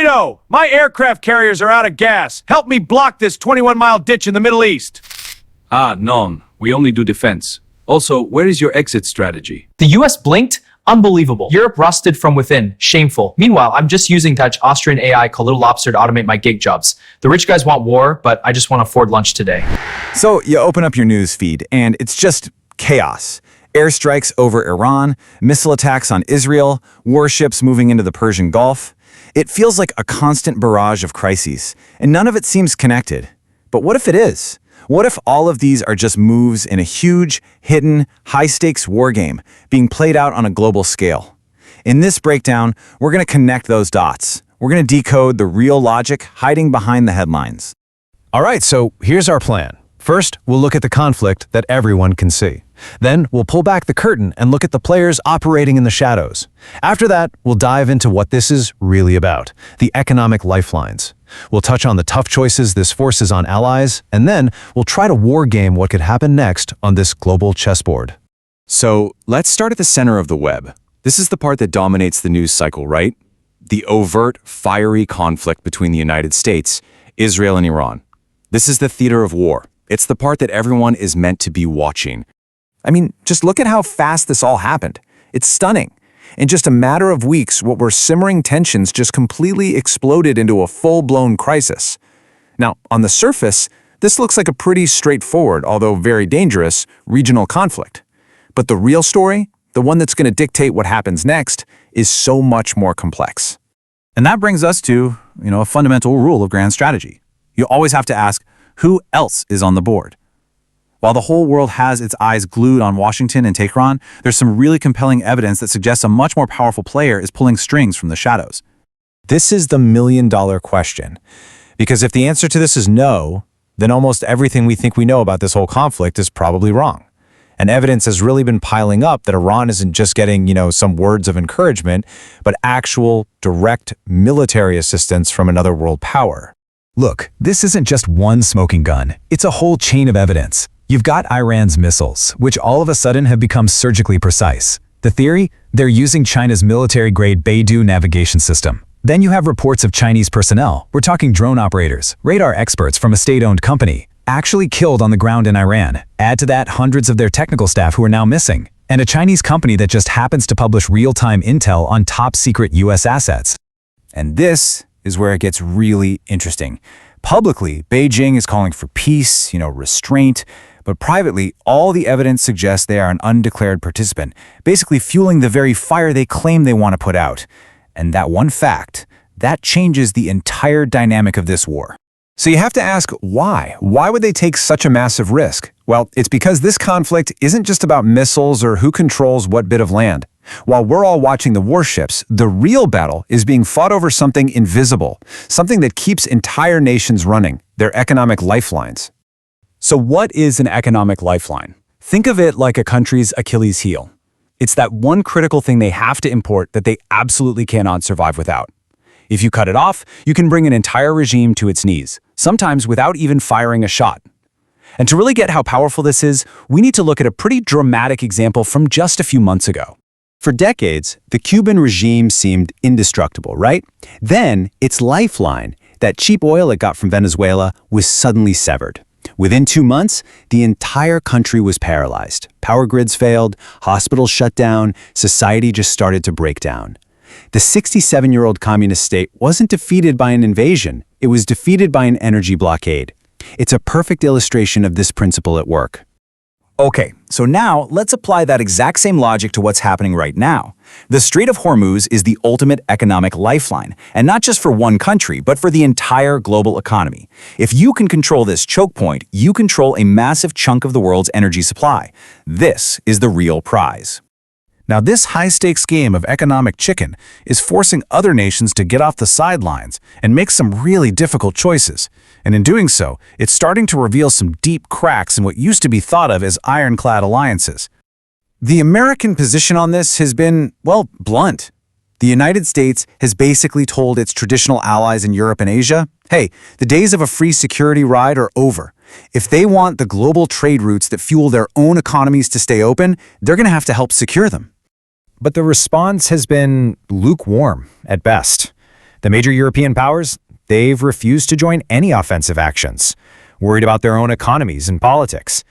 NATO! My aircraft carriers are out of gas. Help me block this 21-mile ditch in the Middle East. None. We only do defense. Also, where is your exit strategy? The US blinked? Unbelievable. Europe rusted from within. Shameful. Meanwhile, I'm just using Dutch Austrian AI called Little Lobster to automate my gig jobs. The rich guys want war, but I just want a Ford lunch today. So you open up your news feed, and it's just chaos. Airstrikes over Iran, missile attacks on Israel, warships moving into the Persian Gulf. It feels like a constant barrage of crises, and none of it seems connected. But what if it is? What if all of these are just moves in a huge, hidden, high-stakes war game being played out on a global scale? In this breakdown, we're going to connect those dots. We're going to decode the real logic hiding behind the headlines. All right, so here's our plan. First, we'll look at the conflict that everyone can see. Then, we'll pull back the curtain and look at the players operating in the shadows. After that, we'll dive into what this is really about, the economic lifelines. We'll touch on the tough choices this forces on allies, and then we'll try to war game what could happen next on this global chessboard. So let's start at the center of the web. This is the part that dominates the news cycle, right? The overt, fiery conflict between the United States, Israel, and Iran. This is the theater of war. It's the part that everyone is meant to be watching. I mean, just look at how fast this all happened. It's stunning. In just a matter of weeks, what were simmering tensions just completely exploded into a full-blown crisis. Now, on the surface, this looks like a pretty straightforward, although very dangerous, regional conflict. But the real story, the one that's going to dictate what happens next, is so much more complex. And that brings us to, a fundamental rule of grand strategy. You always have to ask, who else is on the board? While the whole world has its eyes glued on Washington and Tehran, there's some really compelling evidence that suggests a much more powerful player is pulling strings from the shadows. This is the million-dollar question. Because if the answer to this is no, then almost everything we think we know about this whole conflict is probably wrong. And evidence has really been piling up that Iran isn't just getting, some words of encouragement, but actual, direct military assistance from another world power. Look, this isn't just one smoking gun. It's a whole chain of evidence. You've got Iran's missiles, which all of a sudden have become surgically precise. The theory? They're using China's military-grade Beidou navigation system. Then you have reports of Chinese personnel, we're talking drone operators, radar experts from a state-owned company, actually killed on the ground in Iran. Add to that hundreds of their technical staff who are now missing, and a Chinese company that just happens to publish real-time intel on top-secret US assets. And this is where it gets really interesting. Publicly, Beijing is calling for peace, restraint, but privately, all the evidence suggests they are an undeclared participant, basically fueling the very fire they claim they want to put out. And that one fact, that changes the entire dynamic of this war. So you have to ask, why? Why would they take such a massive risk? Well, it's because this conflict isn't just about missiles or who controls what bit of land. While we're all watching the warships, the real battle is being fought over something invisible, something that keeps entire nations running, their economic lifelines. So what is an economic lifeline? Think of it like a country's Achilles heel. It's that one critical thing they have to import that they absolutely cannot survive without. If you cut it off, you can bring an entire regime to its knees, sometimes without even firing a shot. And to really get how powerful this is, we need to look at a pretty dramatic example from just a few months ago. For decades, the Cuban regime seemed indestructible, right? Then, its lifeline, that cheap oil it got from Venezuela, was suddenly severed. Within 2 months, the entire country was paralyzed. Power grids failed, hospitals shut down, society just started to break down. The 67-year-old communist state wasn't defeated by an invasion, it was defeated by an energy blockade. It's a perfect illustration of this principle at work. Okay, so now let's apply that exact same logic to what's happening right now. The Strait of Hormuz is the ultimate economic lifeline, and not just for one country, but for the entire global economy. If you can control this choke point, you control a massive chunk of the world's energy supply. This is the real prize. Now, this high-stakes game of economic chicken is forcing other nations to get off the sidelines and make some really difficult choices. And in doing so, it's starting to reveal some deep cracks in what used to be thought of as ironclad alliances. The American position on this has been, well, blunt. The United States has basically told its traditional allies in Europe and Asia, hey, the days of a free security ride are over. If they want the global trade routes that fuel their own economies to stay open, they're going to have to help secure them. But the response has been lukewarm at best. The major European powers, they've refused to join any offensive actions, worried about their own economies and politics.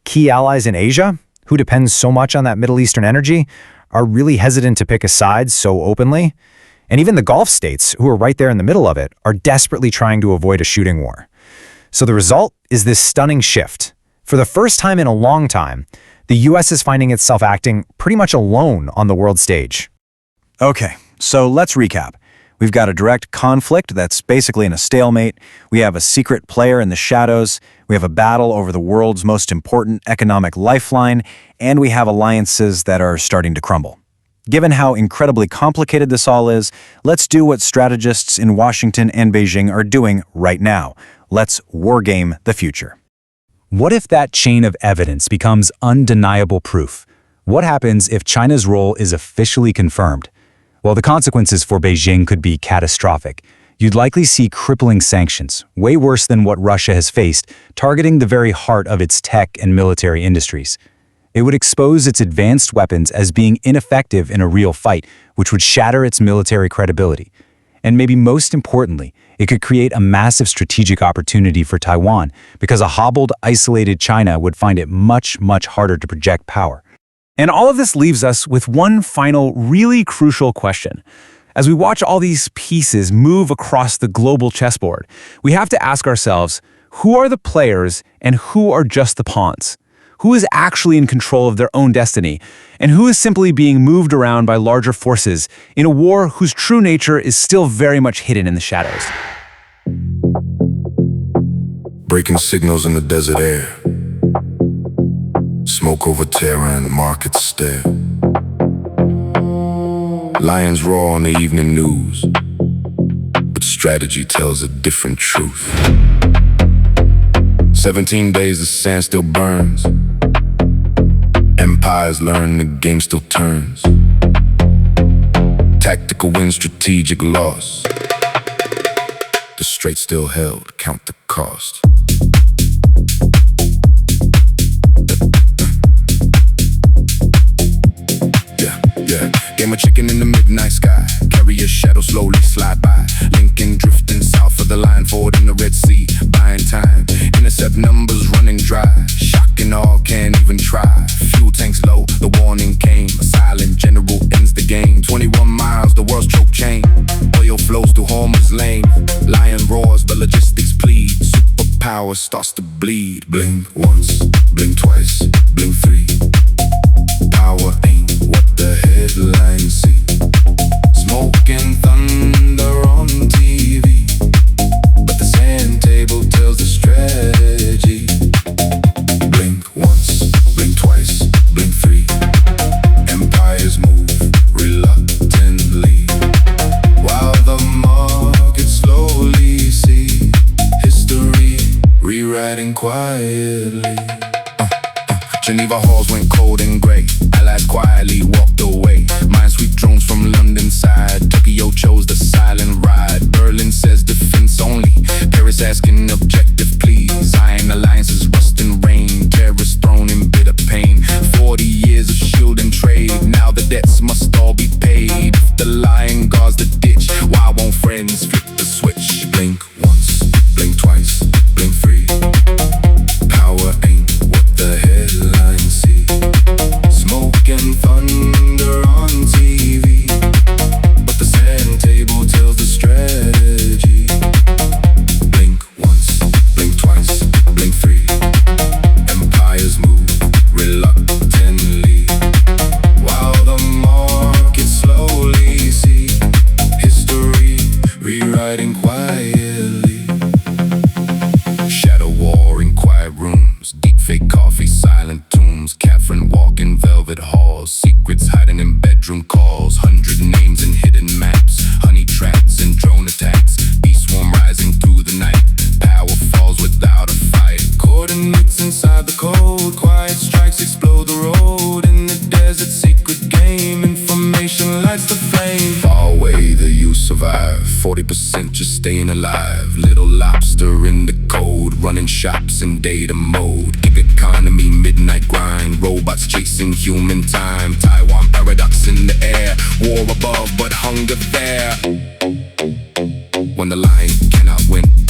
Key allies in Asia, who depend so much on that Middle Eastern energy, are really hesitant to pick a side so openly. And even the Gulf states, who are right there in the middle of it, are desperately trying to avoid a shooting war. So the result is this stunning shift. For the first time in a long time, the US is finding itself acting pretty much alone on the world stage. Okay, so let's recap. We've got a direct conflict that's basically in a stalemate. We have a secret player in the shadows. We have a battle over the world's most important economic lifeline. And we have alliances that are starting to crumble. Given how incredibly complicated this all is, let's do what strategists in Washington and Beijing are doing right now. Let's wargame the future. What if that chain of evidence becomes undeniable proof? What happens if China's role is officially confirmed? Well, the consequences for Beijing could be catastrophic. You'd likely see crippling sanctions, way worse than what Russia has faced, targeting the very heart of its tech and military industries. It would expose its advanced weapons as being ineffective in a real fight, which would shatter its military credibility. And maybe most importantly, it could create a massive strategic opportunity for Taiwan, because a hobbled, isolated China would find it much, much harder to project power. And all of this leaves us with one final, really crucial question. As we watch all these pieces move across the global chessboard, we have to ask ourselves, who are the players and who are just the pawns? Who is actually in control of their own destiny, and who is simply being moved around by larger forces in a war whose true nature is still very much hidden in the shadows? Breaking signals in the desert air. Smoke over Tehran, markets stare. Lions roar on the evening news, but strategy tells a different truth. 17 days the sand still burns. Empires learn the game still turns. Tactical win, strategic loss. The strait still held, count the cost. Game of chicken in the midnight sky. Carry your shadow slowly slide by. Lincoln drifting south of the line. Forward in the Red Sea, buying time. Intercept numbers running dry. Shocking all, can't even try. Fuel tanks low, the warning came. A silent general ends the game. 21 miles, the world's choke chain. Oil flows through Hormuz lane. Lion roars, but logistics plead. Superpower starts to bleed. Blink once, blink twice, blink three. Power ain't what the headlines see. Smoke and thunder on TV, but the sand table tells the strategy. Blink once, blink twice, blink three. Empires move reluctantly, while the markets slowly see history rewriting quietly. Geneva halls went cold and gray. Allies quietly walked away. Minesweep drones from London side. Tokyo chose the silent ride. Berlin says defense only. Paris asking objective please. Iron alliances rust and rain. Terrorists thrown in bitter pain. 40 years of shield and trade. Now the debts must all be paid. If the lion guards the ditch, why won't friends flip the switch? Blink once, blink twice, blink three. Power ain't what the headlines see. Smoke and thunder on TV, but the sand table tells the strategy. Blink once, blink twice, blink three. Empires move reluctantly, while the markets slowly see history rewriting quietly. Shadow war in quiet rooms. Deep fake coffee, silent tombs. Catherine walking velvet halls. Secrets hiding in bedroom calls. 100 names and hidden maps. Honey traps and drone attacks. Beast swarm rising through the night. Power falls without a fight. Coordinates inside the code. Quiet strikes explode the road. In the desert, secret game. Information lights the flame. Far away, the you survive. 40% just staying alive. Little lobster in the cold. Running shops in data mode. Gig economy, midnight grind. Robots chasing human time. Taiwan paradox in the air. War above, but hunger there. when the line cannot win.